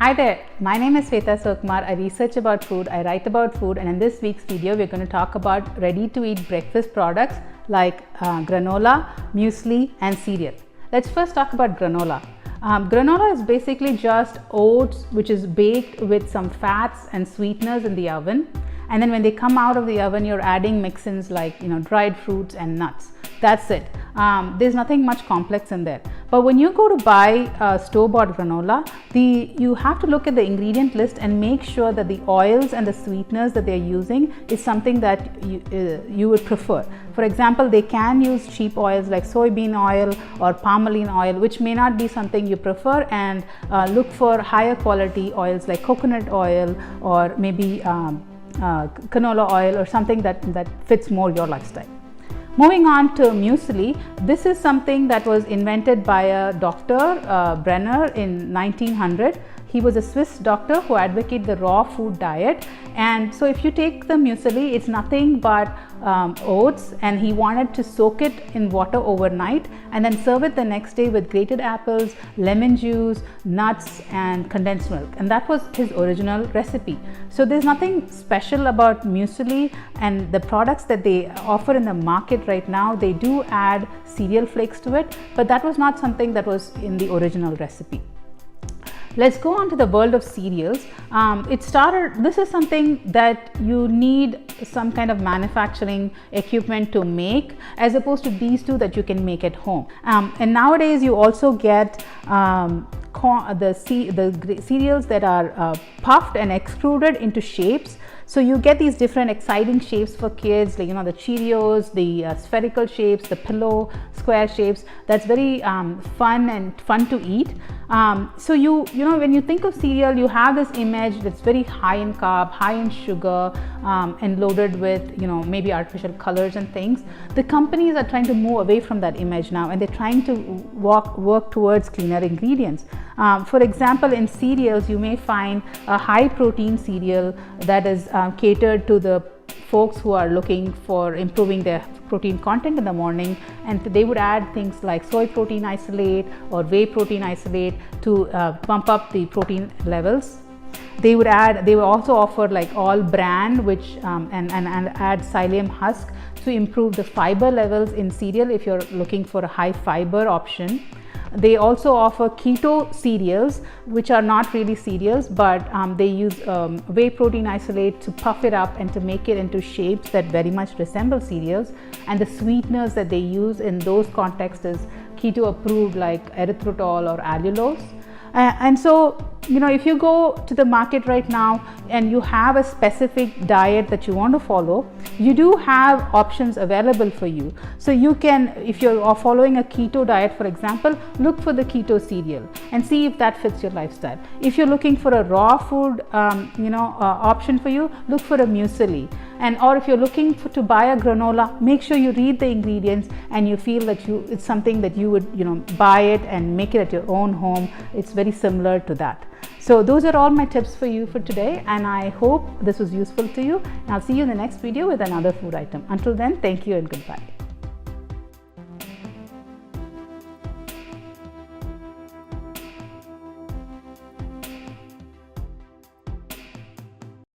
Hi there, my name is Swetha Sivakumar. I research about food, I write about food, and in this week's video we're going to talk about ready-to-eat breakfast products like granola, muesli and cereal. Let's first talk about granola. Granola is basically just oats which is baked with some fats and sweeteners in the oven, and then when they come out of the oven you're adding mix-ins like dried fruits and nuts. That's it. There's nothing much complex in there. But when you go to buy store-bought granola, you have to look at the ingredient list and make sure that the oils and the sweeteners that they're using is something that you would prefer. For example, they can use cheap oils like soybean oil or palmoline oil, which may not be something you prefer, and look for higher quality oils like coconut oil or maybe canola oil or something that fits more your lifestyle. Moving on to muesli, this is something that was invented by a doctor, Brenner, in 1900. He was a Swiss doctor who advocated the raw food diet, and so if you take the muesli, it's nothing but oats, and he wanted to soak it in water overnight and then serve it the next day with grated apples, lemon juice, nuts and condensed milk, and that was his original recipe. So there's nothing special about muesli, and the products that they offer in the market right now, they do add cereal flakes to it, but that was not something that was in the original recipe. Let's go on to the world of cereals. This is something that you need some kind of manufacturing equipment to make, as opposed to these two that you can make at home. And nowadays you also get the cereals that are puffed and extruded into shapes. So you get these different exciting shapes for kids, like the Cheerios, the spherical shapes, the pillow square shapes. That's very fun to eat. So when you think of cereal, you have this image that's very high in carb, high in sugar, and loaded with maybe artificial colors and things. The companies are trying to move away from that image now, and they're trying to work towards cleaner ingredients. For example, in cereals, you may find a high protein cereal that is catered to the folks who are looking for improving their protein content in the morning, and they would add things like soy protein isolate or whey protein isolate to pump up the protein levels. They would also offer like all bran, which and add psyllium husk to improve the fiber levels in cereal if you're looking for a high fiber option. They also offer keto cereals, which are not really cereals, but they use whey protein isolate to puff it up and to make it into shapes that very much resemble cereals. And the sweeteners that they use in those contexts is keto approved, like erythritol or allulose. And so if you go to the market right now and you have a specific diet that you want to follow, you do have options available for you. So you can, if you're following a keto diet, for example, look for the keto cereal and see if that fits your lifestyle. If you're looking for a raw food option for you, look for a muesli. Or if you're looking to buy a granola, make sure you read the ingredients and you feel that it's something that you would buy it and make it at your own home. It's very similar to that. So those are all my tips for you for today, and I hope this was useful to you. And I'll see you in the next video with another food item. Until then, thank you and goodbye.